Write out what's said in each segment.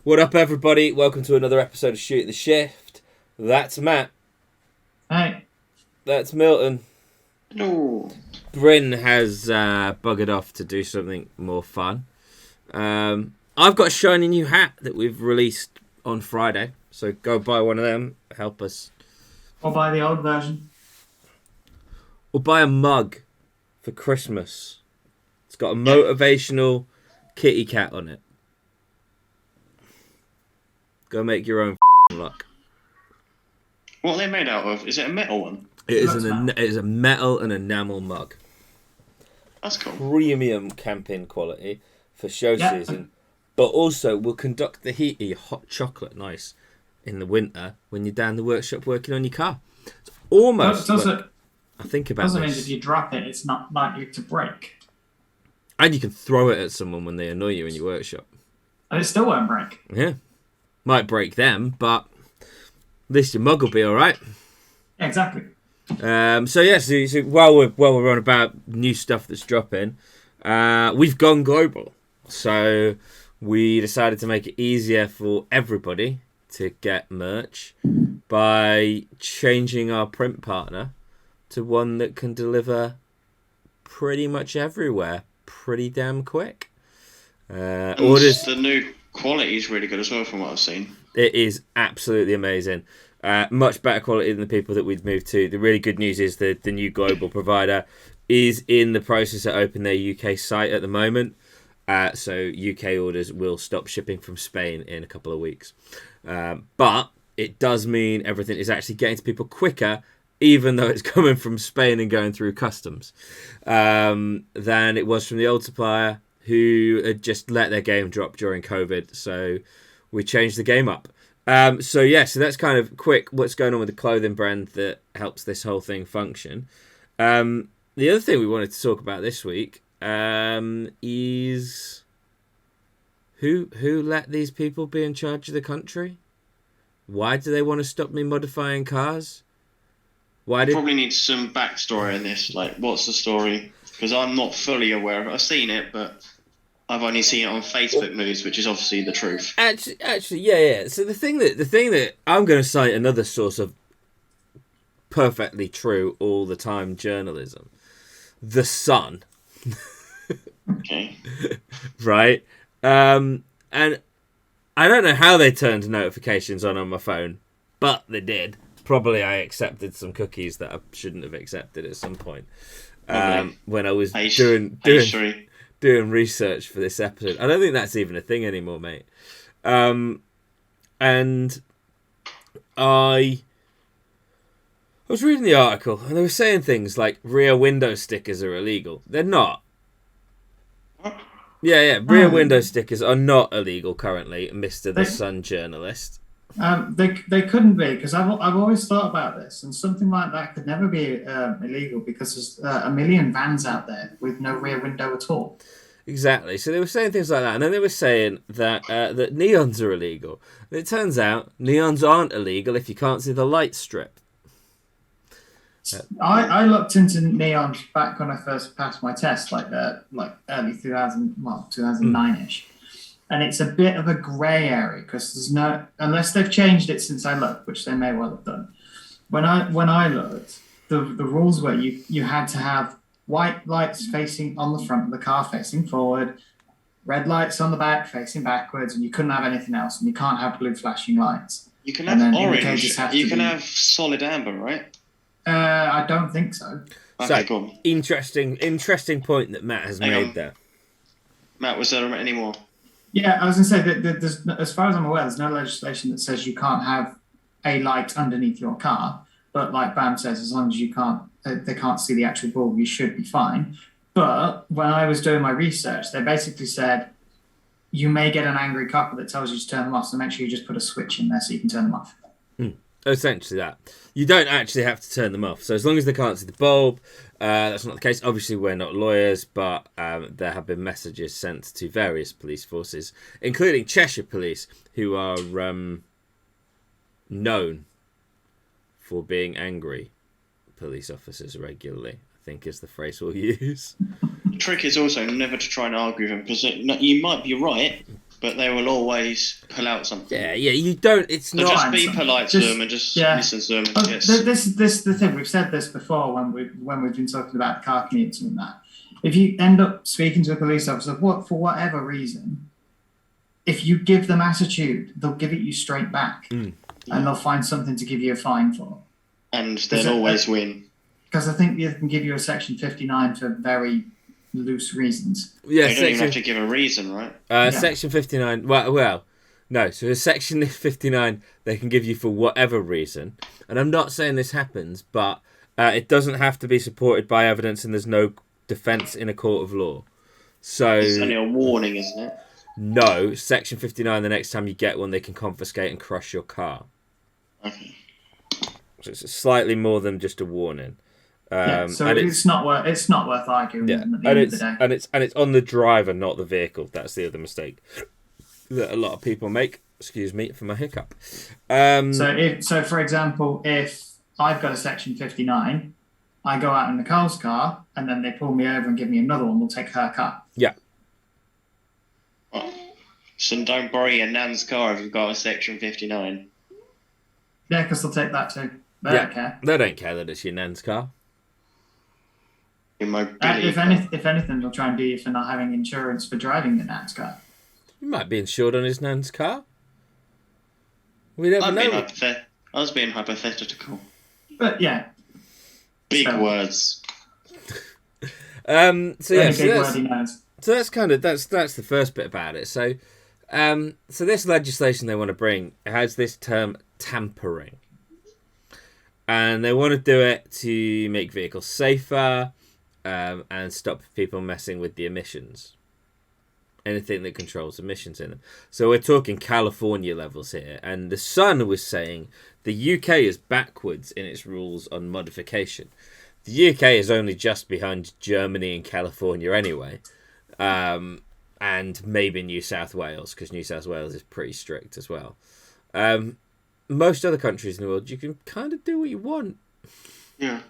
What up, everybody? Welcome to another episode of Shoot the Shift. That's Matt. Hi. That's Milton. No. Bryn has buggered off to do something more fun. I've got a shiny new hat that we've released on Friday, so go buy one of them. Help us. Or buy the old version. Or buy a mug for Christmas. It's got a motivational kitty cat on it. Go make your own luck. What are they made out of? Is it a metal one? It is a metal and enamel mug. That's cool. Premium camping quality for show season. But also will conduct the heat of your hot chocolate nice in the winter when you're down the workshop working on your car. It's almost I think about doesn't this. mean if you drop it, it's not likely to break. And you can throw it at someone when they annoy you in your workshop. And it still won't break. Yeah. Might break them, but at least your mug will be alright. Yeah, exactly. So while we're on about new stuff that's dropping, we've gone global. So we decided to make it easier for everybody to get merch by changing our print partner to one that can deliver pretty much everywhere pretty damn quick. Orders. The new quality is really good as well from what I've seen. It is absolutely amazing. Much better quality than the people that we've moved to. The really good news is that the new global provider is in the process of opening their UK site at the moment. So UK orders will stop shipping from Spain in a couple of weeks. But it does mean everything is actually getting to people quicker, even though it's coming from Spain and going through customs, than it was from the old supplier who had just let their game drop during COVID. So we changed the game up. So that's kind of quick what's going on with the clothing brand that helps this whole thing function. The other thing we wanted to talk about this week is who let these people be in charge of the country? Why do they want to stop me modifying cars? Probably need some backstory in this. Like, what's the story? Because I'm not fully aware of it. I've seen it, but I've only seen it on Facebook news, which is obviously the truth. Actually, yeah. So the thing that I'm going to cite another source of perfectly true all the time journalism, The Sun. Okay. Right. And I don't know how they turned notifications on my phone, but they did. Probably I accepted some cookies that I shouldn't have accepted at some point when I was doing research for this episode. I don't think that's even a thing anymore, mate. And I was reading the article, and they were saying things like rear window stickers are illegal. They're not. Yeah. Rear window stickers are not illegal currently, Mr. The Sun journalist. They couldn't be, because I've always thought about this, and something like that could never be illegal because there's a million vans out there with no rear window at all. Exactly. So they were saying things like that, and then they were saying that that neons are illegal. And it turns out neons aren't illegal if you can't see the light strip. I looked into neons back when I first passed my test, like early 2009-ish. And it's a bit of a grey area because there's no, unless they've changed it since I looked, which they may well have done. When I looked, the rules were you had to have white lights facing on the front of the car facing forward, red lights on the back facing backwards, and you couldn't have anything else. And you can't have blue flashing lights. You can have orange. You can have solid amber, right? I don't think so. Okay, cool. Interesting point that Matt has made there. Matt, was there any more? Yeah, I was going to say that there's, as far as I'm aware, there's no legislation that says you can't have a light underneath your car. But like Bam says, as long as you they can't see the actual bulb, you should be fine. But when I was doing my research, they basically said you may get an angry copper that tells you to turn them off. So make sure you just put a switch in there so you can turn them off. Essentially that. You don't actually have to turn them off. So as long as they can't see the bulb, that's not the case. Obviously, we're not lawyers, but there have been messages sent to various police forces, including Cheshire Police, who are known for being angry police officers regularly, I think is the phrase we'll use. The trick is also never to try and argue with them, because you might be right, but they will always pull out something. Yeah, you don't. It's so not. Just be polite to them and just listen to them. And this is the thing. We've said this before when we've been talking about car commuting and that. If you end up speaking to a police officer, for whatever reason, if you give them attitude, they'll give it you straight back, and they'll find something to give you a fine for. And they'll always win. Because I think they can give you a Section 59 for very loose reasons. Yeah, you don't even have to give a reason, right? Section 59. Well, no. So a Section 59 they can give you for whatever reason, and I'm not saying this happens, but it doesn't have to be supported by evidence, and there's no defence in a court of law. So it's only a warning, isn't it? No, Section 59. The next time you get one, they can confiscate and crush your car. Okay. So it's slightly more than just a warning. So it's not worth arguing. Yeah, and it's on the driver, not the vehicle. That's the other mistake that a lot of people make. Excuse me for my hiccup. So for example, if I've got a Section 59, I go out in Nicole's car, and then they pull me over and give me another one. We'll take her car. Yeah. So don't borrow your nan's car if you've got a Section 59. Yeah, because they'll take that too. They don't care. They don't care that it's your nan's car. If anything, they'll try and do you for not having insurance for driving your nan's car. You might be insured on his nan's car. We never know. I was being hypothetical. But yeah. Big words. So that's the first bit about it. So this legislation they want to bring has this term tampering, and they want to do it to make vehicles safer and stop people messing with the emissions. Anything that controls emissions in them. So we're talking California levels here, and the Sun was saying the UK is backwards in its rules on modification. The UK is only just behind Germany and California anyway, and maybe New South Wales, because New South Wales is pretty strict as well. Most other countries in the world, you can kind of do what you want. Yeah.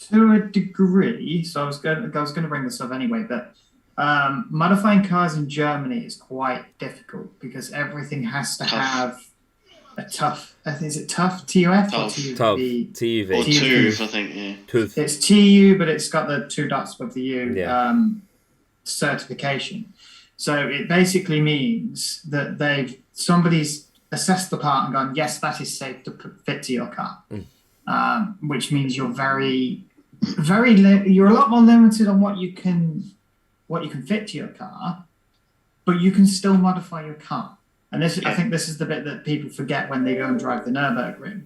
To a degree. So I was going to bring this up anyway, but modifying cars in Germany is quite difficult because everything has to have a tough. Is it tough? TUF or TUV? TUV. Or TUV, I think. Yeah. TUV. It's TU, but it's got the 2 dots above the U certification. So it basically means that somebody's assessed the part and gone, yes, that is safe to fit to your car, which means you're you're a lot more limited on what you can fit to your car, but you can still modify your car. And I think this is the bit that people forget when they go and drive the Nürburgring,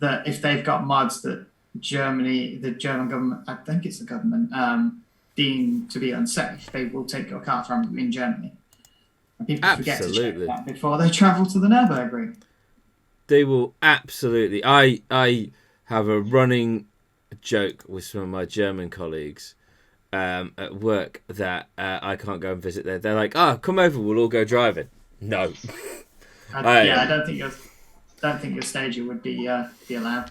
that if they've got mods that the German government, I think it's the government, deem to be unsafe, they will take your car from you in Germany. And people forget to check that before they travel to the Nürburgring. They will absolutely. I have a running joke with some of my German colleagues at work that I can't go and visit there. They're like, come over, we'll all go driving. No. I don't think your stager would be allowed.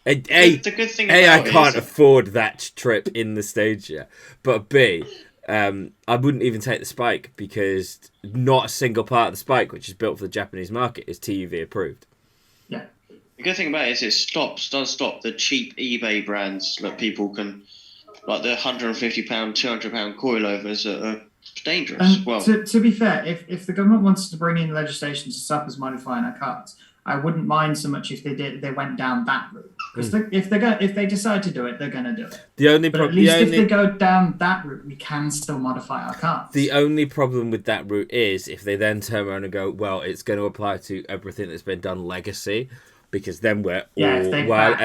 The good thing I can't afford that trip in the stager, but B, I wouldn't even take the Spike because not a single part of the Spike, which is built for the Japanese market, is TUV approved. Yeah. The good thing about it is it does stop the cheap eBay brands that people can, like the £150, £200 coilovers that are dangerous. To be fair, if the government wants to bring in legislation to stop us modifying our cars, I wouldn't mind so much if they went down that route. Because if they decide to do it, they're going to do it. If they go down that route, we can still modify our cars. The only problem with that route is if they then turn around and go, well, it's going to apply to everything that's been done legacy, because then we're while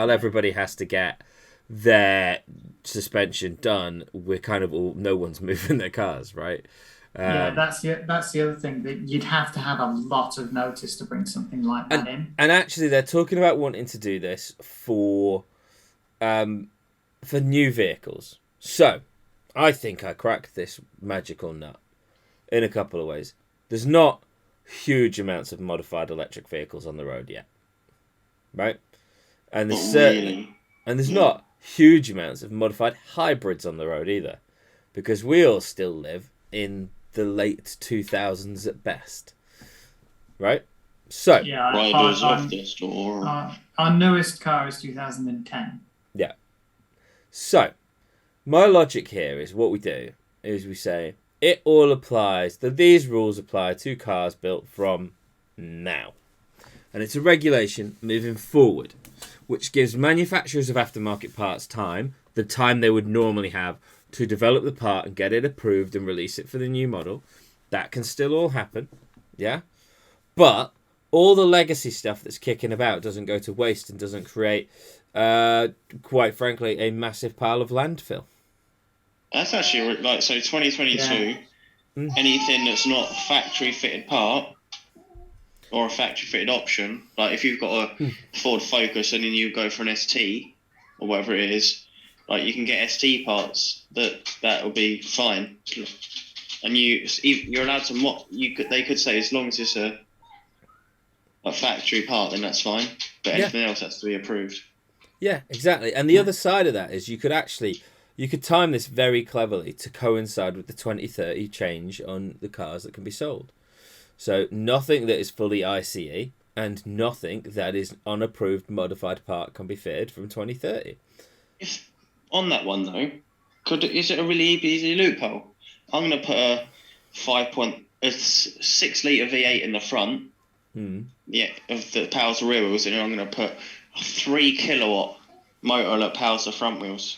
everybody has to get their suspension done, we're kind of no one's moving their cars, right? That's the other thing, that you'd have to have a lot of notice to bring something like that in. And actually, they're talking about wanting to do this for new vehicles. So, I think I cracked this magical nut in a couple of ways. There's not huge amounts of modified electric vehicles on the road yet, right? And there's not huge amounts of modified hybrids on the road either, because we all still live in the late 2000s at best, right? So Yeah, riders of the store. Our newest car is 2010. Yeah. So my logic here is what we do is we say it all applies. That these rules apply to cars built from now, and it's a regulation moving forward, which gives manufacturers of aftermarket parts the time they would normally have to develop the part and get it approved and release it for the new model. That can still all happen, yeah? But all the legacy stuff that's kicking about doesn't go to waste and doesn't create, quite frankly, a massive pile of landfill. That's actually, like, so 2022, anything that's not a factory-fitted part or a factory-fitted option, like if you've got a Ford Focus and then you go for an ST or whatever it is, like you can get ST parts that will be fine, and you're allowed to they could say as long as it's a factory part, then that's fine, but anything else has to be approved. Yeah, exactly. And the other side of that is you could time this very cleverly to coincide with the 2030 change on the cars that can be sold. So nothing that is fully ICE and nothing that is unapproved modified part can be fitted from 2030. If on that one though, is it a really easy loophole? I'm going to put a 6 litre V8 in the front, of the powers the rear wheels, and I'm going to put a 3 kilowatt motor that powers the front wheels.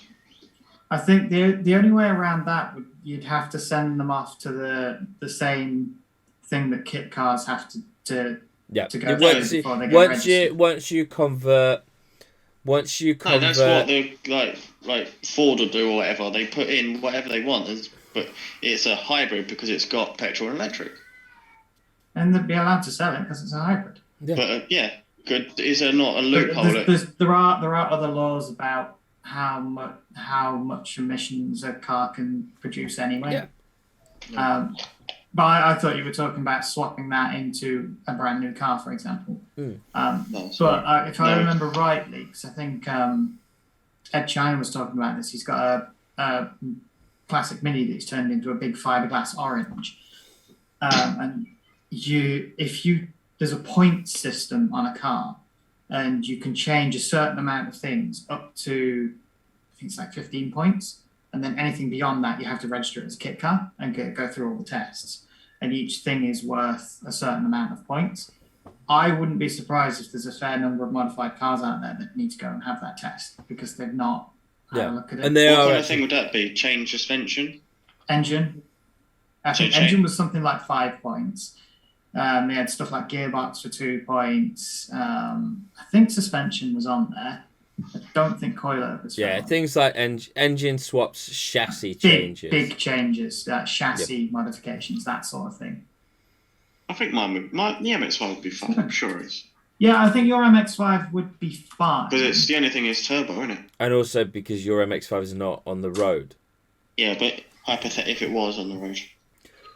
I think the only way around that you'd have to send them off to the same thing that kit cars have to go through before they get registered. Once you convert. No, that's what the like Ford will do or whatever. They put in whatever they want, but it's a hybrid because it's got petrol and electric. And they'd be allowed to sell it because it's a hybrid. Yeah. But good. Is there not a loophole? There are other laws about how much emissions a car can produce anyway. Yeah. But I thought you were talking about swapping that into a brand new car, for example. If I remember rightly, because I think Ed China was talking about this, he's got a classic Mini that's turned into a big fiberglass orange. And there's a point system on a car, and you can change a certain amount of things up to, I think it's like 15 points. And then anything beyond that, you have to register it as a kit car and go through all the tests. And each thing is worth a certain amount of points. I wouldn't be surprised if there's a fair number of modified cars out there that need to go and have that test because they've not had a look at it. And what kind of thing would that be? Change suspension? Engine. I think engine was something like 5 points. They had stuff like gearbox for 2 points. I think suspension was on there. I don't think coilovers. Yeah, things like engine swaps, chassis changes. Big changes, chassis modifications, that sort of thing. I think the MX-5 would be fine, I'm sure it is. Yeah, I think your MX-5 would be fine. Because it's the only thing is turbo, isn't it? And also because your MX-5 is not on the road. Yeah, but hypothetically, if it was on the road.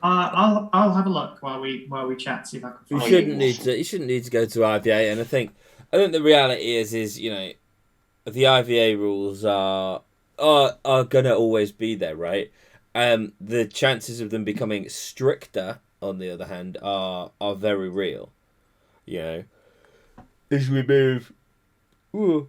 I'll have a look while we chat, see if I can find You shouldn't need to go to IVA, and I think the reality is the IVA rules are gonna always be there, right? The chances of them becoming stricter, on the other hand, are very real. You know, as we move. Ooh,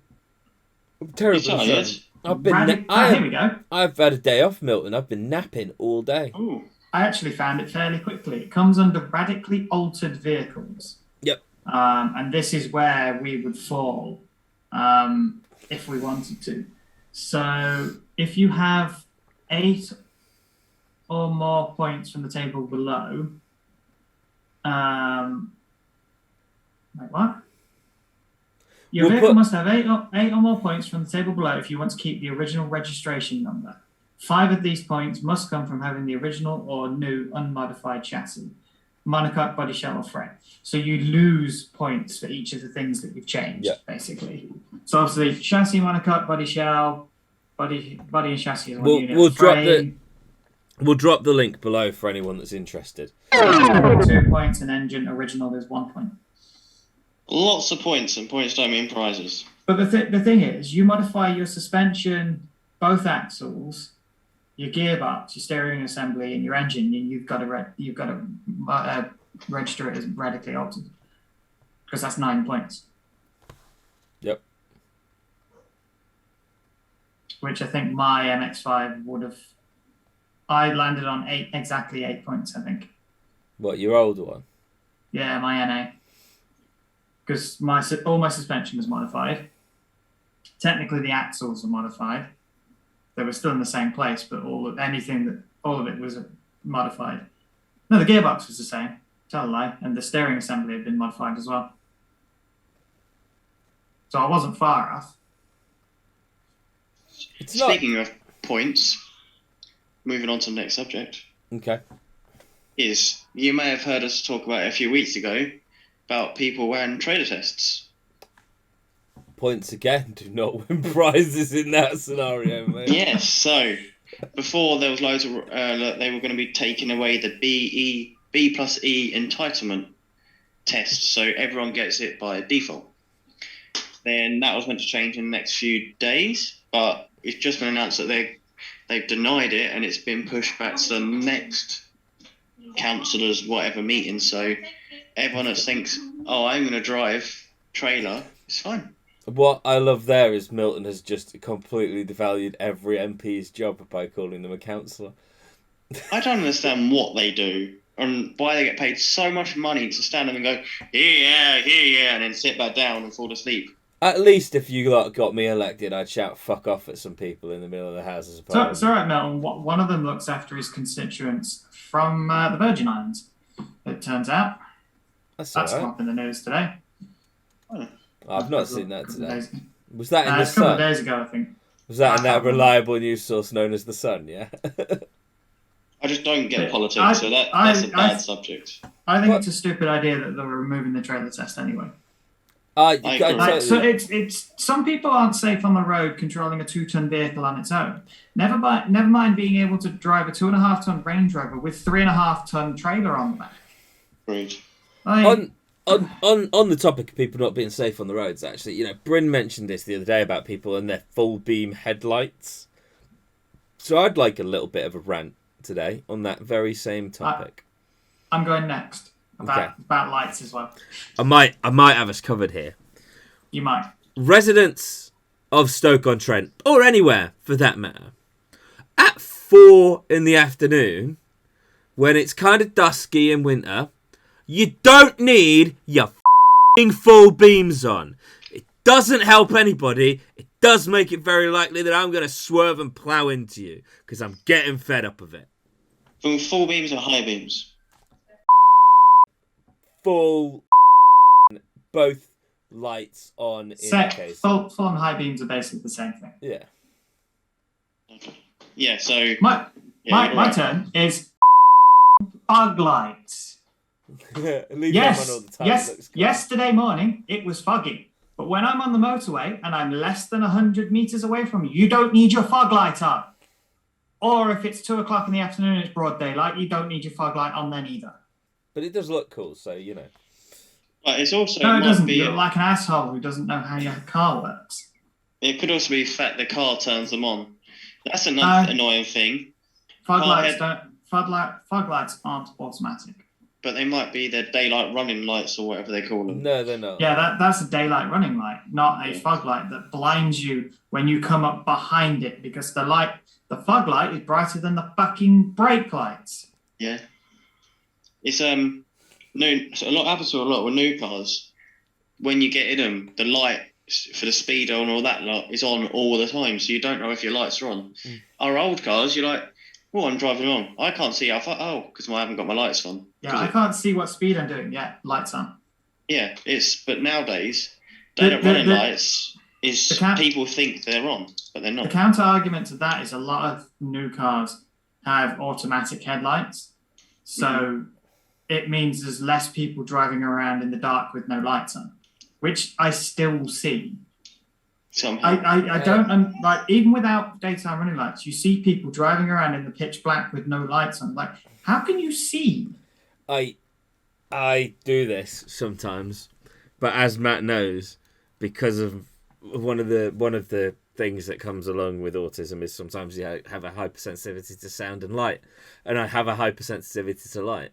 I'm terrible. Here we go. I've had a day off, Milton. I've been napping all day. Ooh. I actually found it fairly quickly. It comes under radically altered vehicles. Yep. And this is where we would fall. If we wanted to. So if you have 8 or more points from the table below, like what? Your vehicle must have 8 or more points from the table below if you want to keep the original registration number. 5 of these points must come from having the original or new unmodified chassis, monocoque, body shell, or frame. So you lose points for each of the things that you've changed, basically. So obviously, chassis, monocoque, body shell, body and chassis is one unit. We'll drop the link below for anyone that's interested. 2 points, and engine original is 1 point. Lots of points, and points don't mean prizes. But the thing is, you modify your suspension, both axles, your gearbox, your steering assembly, and your engine, and you've got to register it as radically altered, because that's 9 points. Yep. Which I think my MX-5 would have. I landed on exactly 8 points, I think. What, your older one? Yeah, my NA. Because all my suspension was modified. Technically, the axles were modified. They were still in the same place, but all of it was modified. No, the gearbox was the same. Tell a lie. And the steering assembly had been modified as well. So I wasn't far off. Speaking of points, moving on to the next subject. Okay. You may have heard us talk about it a few weeks ago about people wearing trailer tests. Points again do not win prizes in that scenario, mate. Yes, so before there was loads of they were going to be taking away the B plus E entitlement test, so everyone gets it by default. Then that was meant to change in the next few days, but it's just been announced that they've denied it, and it's been pushed back to the next councillors' whatever meeting. So everyone that thinks, "Oh, I'm going to drive trailer," it's fine. What I love there is Milton has just completely devalued every MP's job by calling them a councillor. I don't understand what they do and why they get paid so much money to stand up and go, yeah, and then sit back down and fall asleep. At least if you lot got me elected, I'd shout "fuck off" at some people in the middle of the House as a So it's all right, Milton. One of them looks after his constituents from the Virgin Islands, it turns out. That's come up in the news today. I've not seen that today. Was that in the Sun? A couple of days ago, I think. Was that in that reliable news source known as the Sun? Yeah. I just don't get politics, so that's a bad subject. I think it's a stupid idea that they're removing the trailer test anyway. So it's some people aren't safe on the road controlling a 2-ton vehicle on its own. Never mind being able to drive a 2.5-ton Range Rover with 3.5-ton trailer on the back. Right. On the topic of people not being safe on the roads, actually, Bryn mentioned this the other day about people and their full beam headlights. So I'd like a little bit of a rant today on that very same topic. I'm going next about lights as well. I might have us covered here. You might. Residents of Stoke-on-Trent, or anywhere for that matter, at 4 p.m, when it's kind of dusky in winter, you don't need your full beams on. It doesn't help anybody. It does make it very likely that I'm going to swerve and plough into you because I'm getting fed up of it. From full beams or high beams? Full both lights on in the case. Full and high beams are basically the same thing. Yeah. Okay. Yeah, so... My turn is fog lights. Yesterday morning it was foggy, but when I'm on the motorway and I'm less than 100 meters away from you, you don't need your fog light on. Or if it's 2 o'clock in the afternoon and it's broad daylight, you don't need your fog light on then either. But it does look cool, so But it's also it doesn't. You look like an asshole who doesn't know how your car works. It could also be the fact the car turns them on. That's another annoying thing. Fog lights aren't automatic. But they might be the daylight running lights or whatever they call them. No, they're not. Yeah, that's a daylight running light, not a fog light that blinds you when you come up behind it, because the fog light is brighter than the fucking brake lights. Yeah. It's so a lot happens to a lot with new cars. When you get in them, the light for the speedo and all that lot is on all the time, so you don't know if your lights are on. Our old cars, you're like, "Oh, I'm driving along. I can't see how far." Oh, because I haven't got my lights on. Yeah, I can't see what speed I'm doing. Yeah, lights on. Yeah, but nowadays, daylight running lights is people think they're on, but they're not. The counter argument to that is a lot of new cars have automatic headlights, so it means there's less people driving around in the dark with no lights on, which I still see. Somehow. I don't like, even without daytime running lights, you see people driving around in the pitch black with no lights on. Like, how can you see? I do this sometimes, but as Matt knows, because of one of the things that comes along with autism is sometimes you have a hypersensitivity to sound and light, and I have a hypersensitivity to light.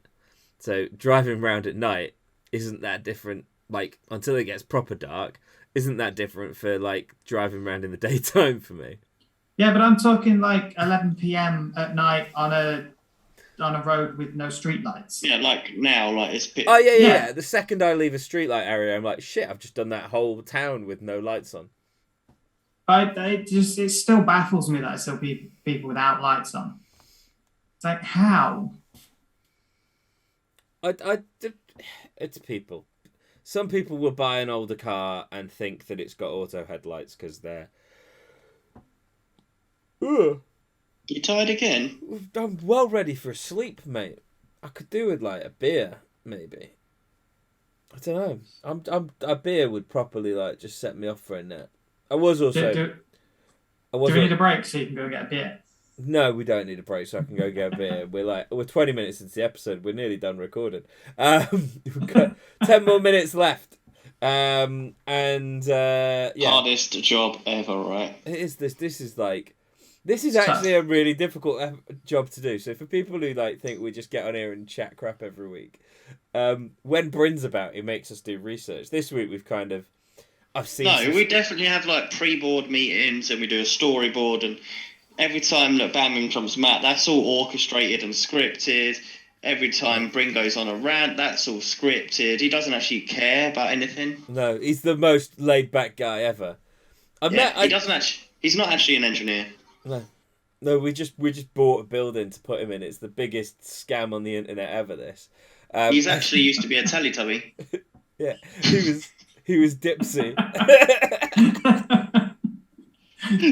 So driving around at night isn't that different. Like until it gets proper dark, isn't that different for like driving around in the daytime for me? Yeah, but I'm talking like 11 p.m. at night on a road with no streetlights. Yeah, like now, like it's. Oh yeah. The second I leave a streetlight area, I'm like, shit, I've just done that whole town with no lights on. It still baffles me that I still people without lights on. It's like, how? It's people. Some people will buy an older car and think that it's got auto headlights because they're. You tired again? I'm well ready for a sleep, mate. I could do with like a beer, maybe. I don't know. A beer would properly like just set me off for a nap. I was also. Do we need a break so you can go get a beer? No, we don't need a break so I can go get a beer. We're 20 minutes into the episode. We're nearly done recording. We've got 10 more minutes left. Yeah. Hardest job ever, right? It is this. This is actually a really difficult job to do. So for people who like think we just get on here and chat crap every week, when Bryn's about, he makes us do research. This week we've kind of. We definitely have like pre-board meetings and we do a storyboard, and every time that Birmingham comes Matt, that's all orchestrated and scripted. Every time Bryn goes on a rant, that's all scripted. He doesn't actually care about anything. No, he's the most laid-back guy ever. He's not actually an engineer. No, we just bought a building to put him in. It's the biggest scam on the internet ever. This. He's actually used to be a Tellytubby. Yeah, he was Dipsy.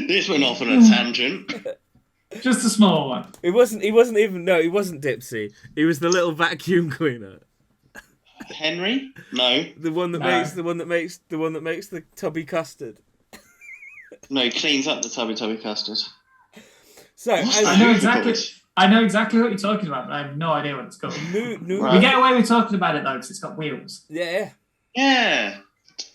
This went off on a tangent. Just a small one. He wasn't Dipsy. He was the little vacuum cleaner. Henry? No. The one that makes the tubby custard. No, he cleans up the tubby custard. So I know exactly what you're talking about, but I have no idea what it's called. Right. We get away with talking about it though because it's got wheels. Yeah.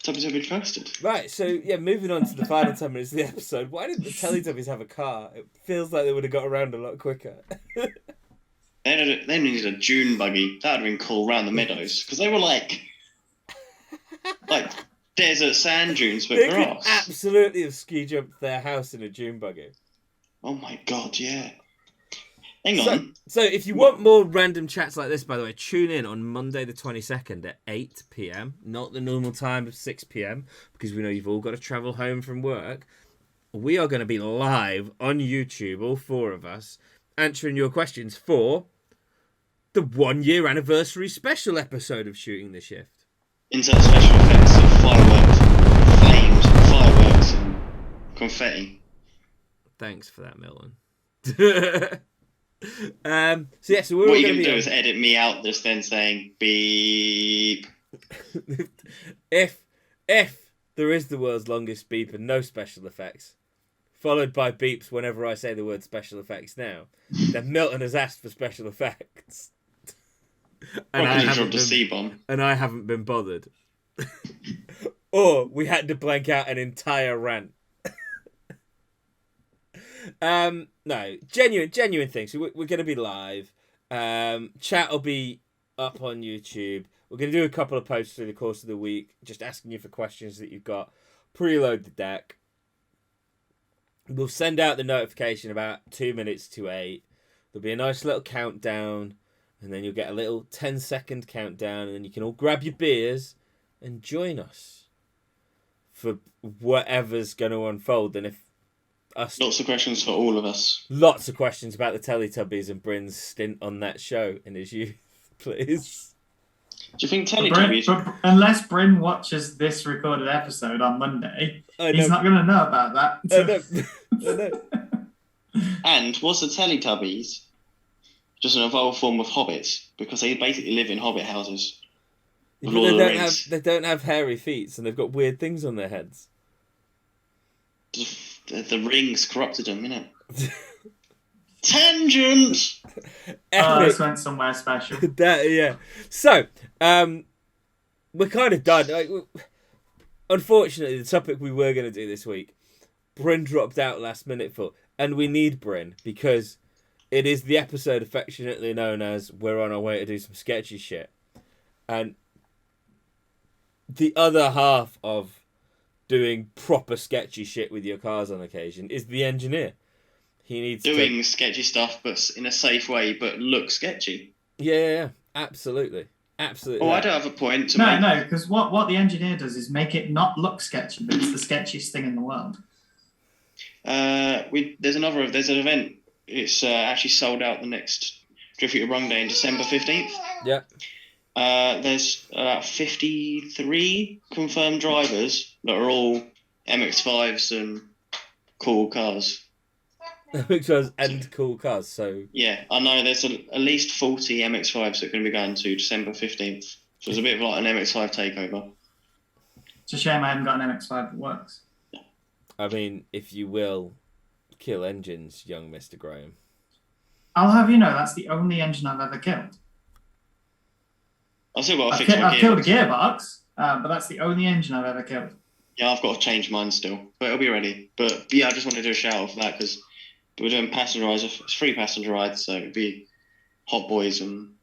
Tubby custard. Right, so moving on to the final 10 minutes of the episode. Why didn't the Tellytubbies have a car? It feels like they would have got around a lot quicker. They needed a dune buggy. That would have been cool around the meadows because they were like desert sand dunes, but they grass. could absolutely have ski jumped their house in a dune buggy. Oh my god, yeah. Hang on. So if you want more random chats like this, by the way, tune in on Monday the 22nd at 8 p.m. Not the normal time of 6 p.m. because we know you've all got to travel home from work. We are going to be live on YouTube, all four of us, answering your questions for the 1-year anniversary special episode of Shooting the Shift. Insert special effects of fireworks, flames, fireworks, and confetti. Thanks for that, Milton. So we're what you're going to do is edit me out this then saying beep. if there is the world's longest beep and no special effects, followed by beeps whenever I say the word special effects now, then Milton has asked for special effects. And I haven't been bothered. Or we had to blank out an entire rant. No, genuine things. So we're going to be live. Chat will be up on YouTube. We're going to do a couple of posts through the course of the week, just asking you for questions that you've got. Preload the deck. We'll send out the notification about 2 minutes to 8. There'll be a nice little countdown, and then you'll get a little 10-second countdown, and then you can all grab your beers and join us for whatever's going to unfold. And if lots of questions for all of us. Lots of questions about the Tellytubbies and Bryn's stint on that show in his youth, please. Do you think Tellytubbies... unless Bryn watches this recorded episode on Monday, he's not going to know about that. I know. And was the Tellytubbies just an evolved form of hobbits? Because they basically live in hobbit houses. They don't have hairy feet, and they've got weird things on their heads. The rings corrupted them, innit? Tangent! This went somewhere special. So, we're kind of done. Unfortunately, the topic we were going to do this week Bryn dropped out last minute for. And we need Bryn because it is the episode affectionately known as We're on our way to do some sketchy shit. And the other half of doing proper sketchy shit with your cars on occasion is the engineer. He needs doing sketchy stuff, but in a safe way, but look sketchy. Yeah, absolutely. Oh, I don't have a point to make. No, because what the engineer does is make it not look sketchy, but it's the sketchiest thing in the world. There's an event. It's actually sold out the next Drift Your Run Day in December 15th. Yeah. There's 53 confirmed drivers that are all MX-5s and cool cars. MX-5s and cool cars, so... Yeah, I know there's at least 40 MX-5s that are going to be going to December 15th. So it's a bit of like an MX-5 takeover. It's a shame I haven't got an MX-5 that works. I mean, if you will, kill engines, young Mr. Graham. I'll have you know, that's the only engine I've ever killed. I've still got to fix my gearbox. I've killed a gearbox, but that's the only engine I've ever killed. Yeah, I've got to change mine still, but it'll be ready. But yeah, I just wanted to do a shout out for that because we're doing passenger rides. It's free passenger rides, so it'd be hot boys and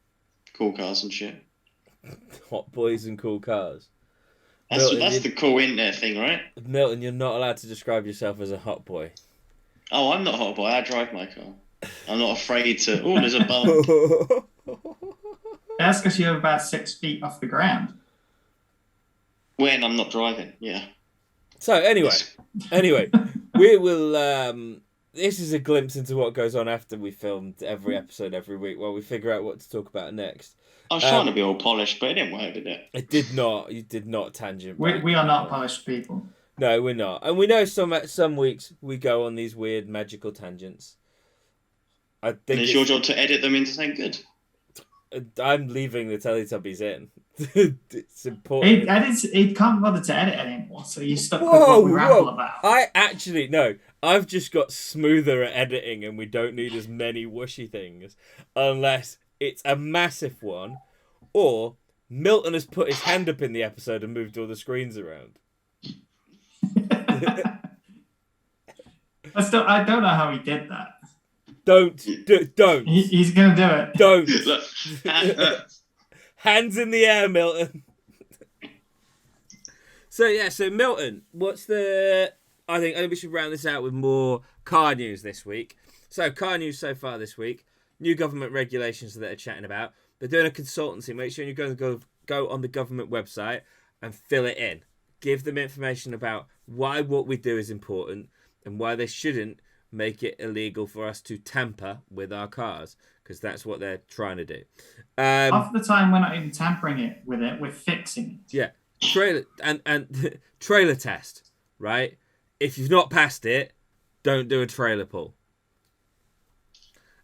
cool cars and shit. Hot boys and cool cars. That's the cool internet thing, right? Milton, you're not allowed to describe yourself as a hot boy. Oh, I'm not a hot boy. I drive my car. I'm not afraid to... Oh, there's a bump. That's because you're about 6 feet off the ground. When I'm not driving, yeah. So, anyway, we will... this is a glimpse into what goes on after we filmed every episode every week while we figure out what to talk about next. I was trying to be all polished, but it didn't work, did it? It did not. You did not tangent. We are not polished people. No, we're not. And we know some weeks we go on these weird magical tangents. I think and it's your job to edit them into something good. I'm leaving the Tellytubbies in. It's important. He can't bother to edit anymore, so you stuck with what we ramble about. I've just got smoother at editing and we don't need as many whooshy things unless it's a massive one or Milton has put his hand up in the episode and moved all the screens around. I don't know how he did that. Don't. He's going to do it. Don't. Hands in the air, Milton. So Milton, I think we should round this out with more car news this week. So car news so far this week, new government regulations that they're chatting about. They're doing a consultancy. Make sure you're going to go on the government website and fill it in. Give them information about why what we do is important and why they shouldn't make it illegal for us to tamper with our cars, because that's what they're trying to do. Half the time we're not even tampering with it, we're fixing it. Yeah. Trailer and trailer test, right? If you've not passed it, don't do a trailer pull.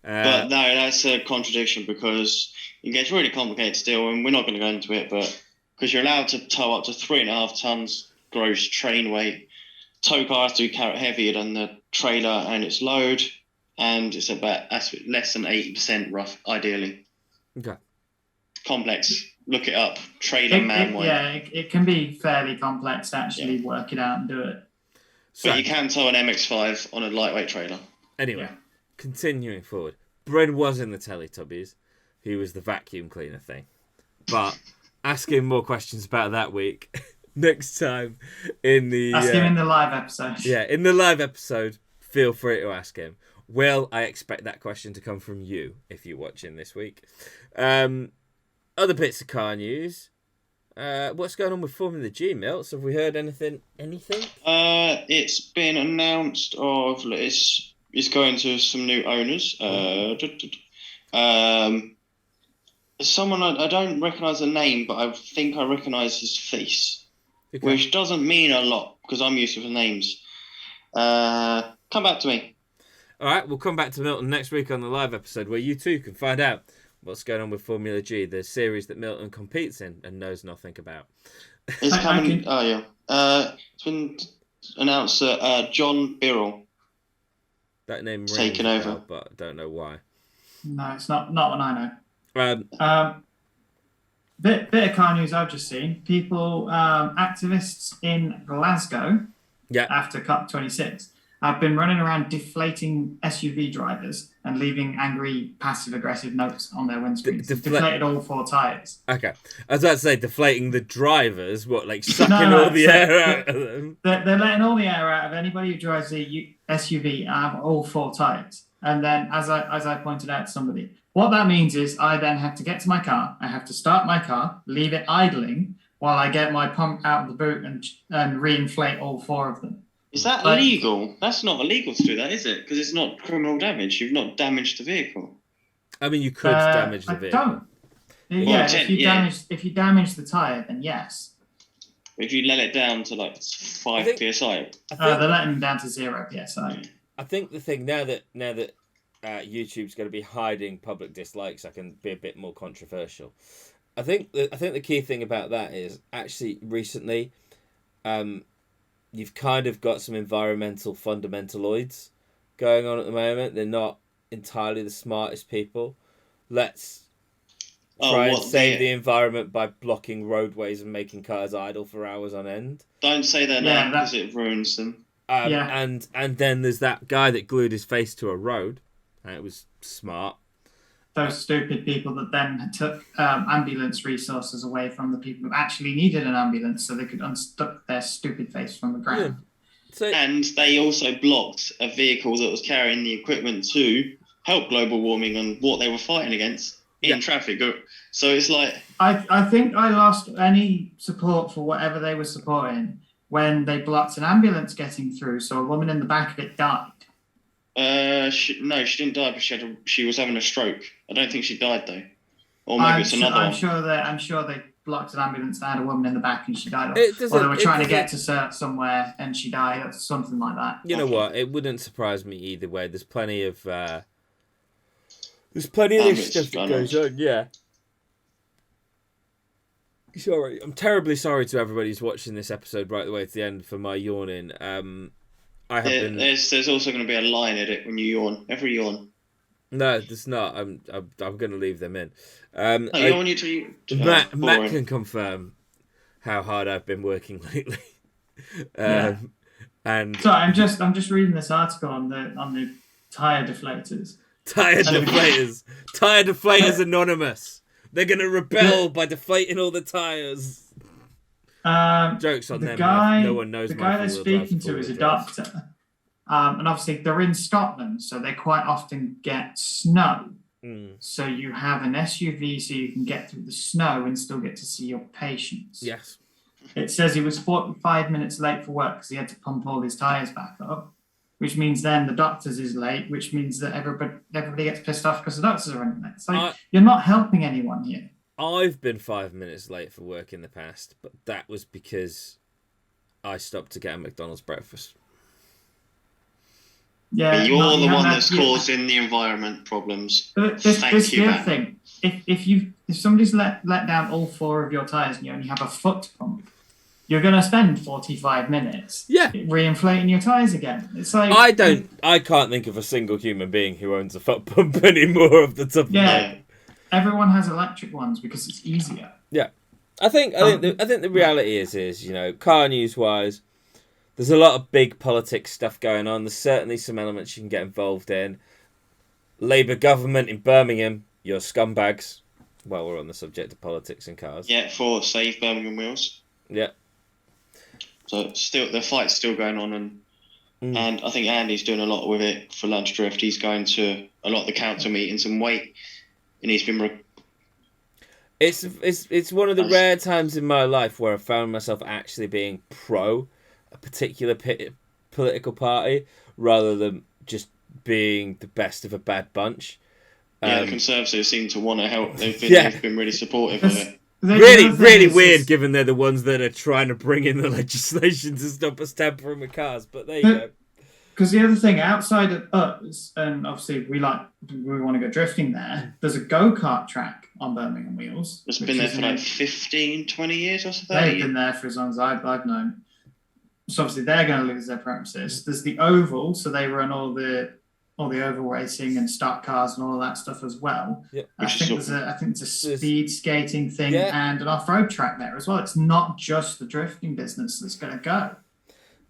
But no, that's a contradiction because it gets really complicated still, and we're not going to go into it, but because you're allowed to tow up to 3.5 tons gross train weight, tow cars to be carry heavier than the trailer and its load, and it's about less than 80% rough, ideally. Okay. Complex. Look it up. Trailer man weight. Yeah, it can be fairly complex to actually work it out and do it. But you can tow an MX-5 on a lightweight trailer. Anyway, continuing forward. Bryn was in the Tellytubbies. He was the vacuum cleaner thing. But ask him more questions about that week next time in the... Ask him in the live episode. Yeah, in the live episode, feel free to ask him. Will, I expect that question to come from you if you're watching this week. Other bits of car news. What's going on with Formula G, Milts? Have we heard anything? It's been announced it's going to some new owners. Someone I don't recognise the name, but I think I recognise his face, which doesn't mean a lot because I'm used to the names. Come back to me. All right, we'll come back to Milton next week on the live episode where you too can find out what's going on with Formula G, the series that Milton competes in and knows nothing about. It's coming. Oh yeah. It's been announced that John Birrell. That name rings taken over, but I don't know why. No, it's not what I know. Bit of car news I've just seen. People, activists in Glasgow, after COP26, I've been running around deflating SUV drivers and leaving angry, passive-aggressive notes on their windscreens. Deflated all 4 tires. Okay. I was about to say, deflating the drivers, what, like sucking all the air out of them? They're letting all the air out of anybody who drives the SUV and have all 4 tires. And then, as I pointed out to somebody, what that means is I then have to get to my car, I have to start my car, leave it idling while I get my pump out of the boot and reinflate all 4 of them. Is that legal? That's not illegal to do that, is it? Because it's not criminal damage. You've not damaged the vehicle. I mean, you could damage the vehicle. Don't. Yeah, if you damage the tyre, then yes. If you let it down to like 5 psi. They're letting them down to 0 psi. I think the thing now that YouTube's going to be hiding public dislikes, I can be a bit more controversial. I think the key thing about that is actually recently, you've kind of got some environmental fundamentaloids going on at the moment. They're not entirely the smartest people. Let's try and save the environment by blocking roadways and making cars idle for hours on end. Don't say their name because it ruins them. And then there's that guy that glued his face to a road. And it was smart. Those stupid people that then took ambulance resources away from the people who actually needed an ambulance so they could unstuck their stupid face from the ground. Yeah. And they also blocked a vehicle that was carrying the equipment to help global warming and what they were fighting against in traffic. So it's like... I think I lost any support for whatever they were supporting when they blocked an ambulance getting through, so a woman in the back of it died. She didn't die, but she was having a stroke. I don't think she died though, or maybe it's another one. I'm sure they blocked an ambulance that had a woman in the back and she died. Or they were trying to get to somewhere and she died, or something like that. You know what? It wouldn't surprise me either way. There's plenty of this stuff that goes on. Yeah. Sorry, I'm terribly sorry to everybody who's watching this episode right the way to the end for my yawning. There's also going to be a line edit when you yawn. Every yawn. No, there's not. I'm going to leave them in. You want you to. Matt can confirm how hard I've been working lately. And so I'm just reading this article on the tire deflators. Tire deflators Anonymous. They're going to rebel by deflating all the tires. Jokes on them. No one knows. The guy they're speaking to is a doctor, and obviously they're in Scotland, so they quite often get snow. So you have an SUV, so you can get through the snow and still get to see your patients. Yes. It says he was 45 minutes late for work because he had to pump all his tires back up, which means then the doctor's is late, which means that everybody gets pissed off because the doctors are running late. So you're not helping anyone here. I've been 5 minutes late for work in the past, but that was because I stopped to get a McDonald's breakfast. Yeah, but you're the one that's causing the environment problems. This is the other thing. If somebody's let down all 4 of your tyres and you only have a foot pump, you're going to spend 45 minutes reinflating your tyres again. It's like I can't think of a single human being who owns a foot pump anymore off the top of my head. Everyone has electric ones because it's easier. Yeah, I think the reality is car news wise, there's a lot of big politics stuff going on. There's certainly some elements you can get involved in. Labour government in Birmingham, you're scumbags. Well, we're on the subject of politics and cars. Yeah, for Save Birmingham Wheels. Yeah. So still, the fight's still going on, and I think Andy's doing a lot with it for Lunch Drift. He's going to a lot of the council meetings and and he's been. It's one of the rare times in my life where I found myself actually being pro a particular political party rather than just being the best of a bad bunch. The Conservatives seem to want to help. They've been really supportive of it. Really weird, given they're the ones that are trying to bring in the legislation to stop us tampering with cars. But there you go. Because the other thing, outside of us, and obviously we want to go drifting there, there's a go-kart track on Birmingham Wheels. It's been there for like 15, 20 years or something. They've been there for as long as I've known. So obviously they're going to lose their premises. There's the oval, so they run all the oval racing and stock cars and all of that stuff as well. Yeah. I think there's a speed skating thing and an off-road track there as well. It's not just the drifting business that's going to go.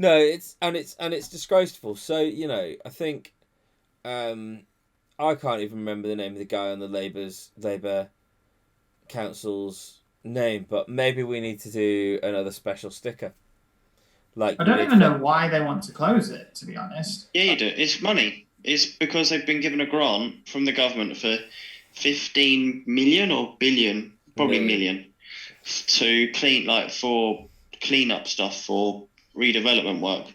No, it's disgraceful. So I think I can't even remember the name of the guy on the Labour Council's name, but maybe we need to do another special sticker. I don't even know why they want to close it, to be honest. Yeah, you do. It's money. It's because they've been given a grant from the government for 15 million or billion, probably million, to clean up stuff for redevelopment work.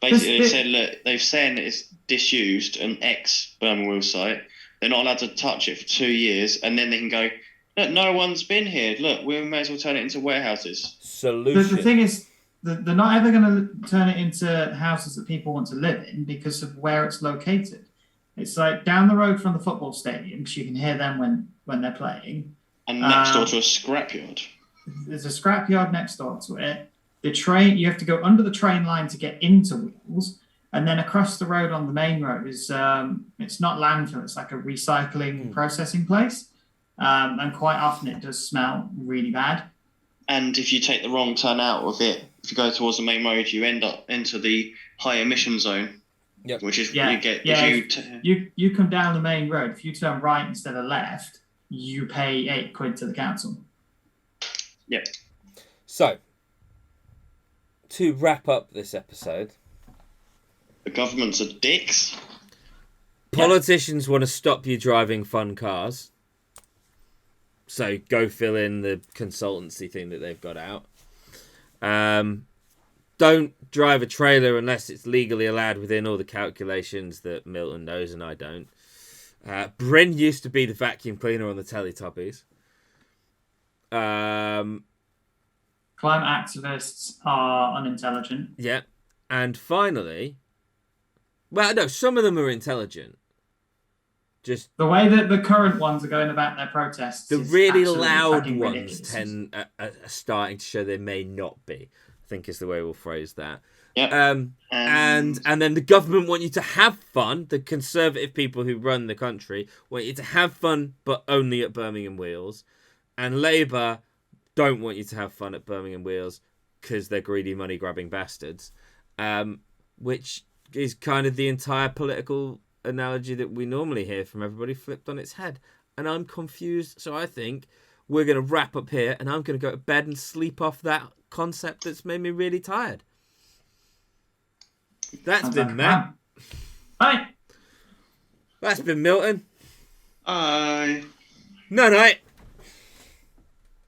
Basically, they've said it's disused an ex-Birmingham Wheels site. They're not allowed to touch it for 2 years, and then they can go, look, no one's been here. Look, we may as well turn it into warehouses. Solution. The thing is, they're not ever going to turn it into houses that people want to live in because of where it's located. It's like down the road from the football stadium, because you can hear them when they're playing. And next door to a scrapyard. There's a scrapyard next door to it. The train, you have to go under the train line to get into Wheels, and then across the road on the main road is it's not landfill, it's like a recycling processing place, and quite often it does smell really bad. And if you take the wrong turn out of it, if you go towards the main road, you end up into the high emission zone. Yep. Which is you come down the main road. If you turn right instead of left, you pay £8 to the council. Yep. So, to wrap up this episode, the governments are dicks. Politicians want to stop you driving fun cars. So go fill in the consultancy thing that they've got out. Don't drive a trailer unless it's legally allowed within all the calculations that Milton knows and I don't. Bryn used to be the vacuum cleaner on the Tellytubbies. Climate activists are unintelligent. Yeah. And finally, well, no, some of them are intelligent. Just the way that the current ones are going about their protests. The really loud ones are starting to show they may not be, I think is the way we'll phrase that. Yep. And then the government want you to have fun. The conservative people who run the country want you to have fun, but only at Birmingham Wheels. And Labour don't want you to have fun at Birmingham Wheels because they're greedy, money-grabbing bastards. Which is kind of the entire political analogy that we normally hear from everybody flipped on its head. And I'm confused, so I think we're going to wrap up here, and I'm going to go to bed and sleep off that concept that's made me really tired. That's been Matt. Bye. That's been Milton. Bye. Night.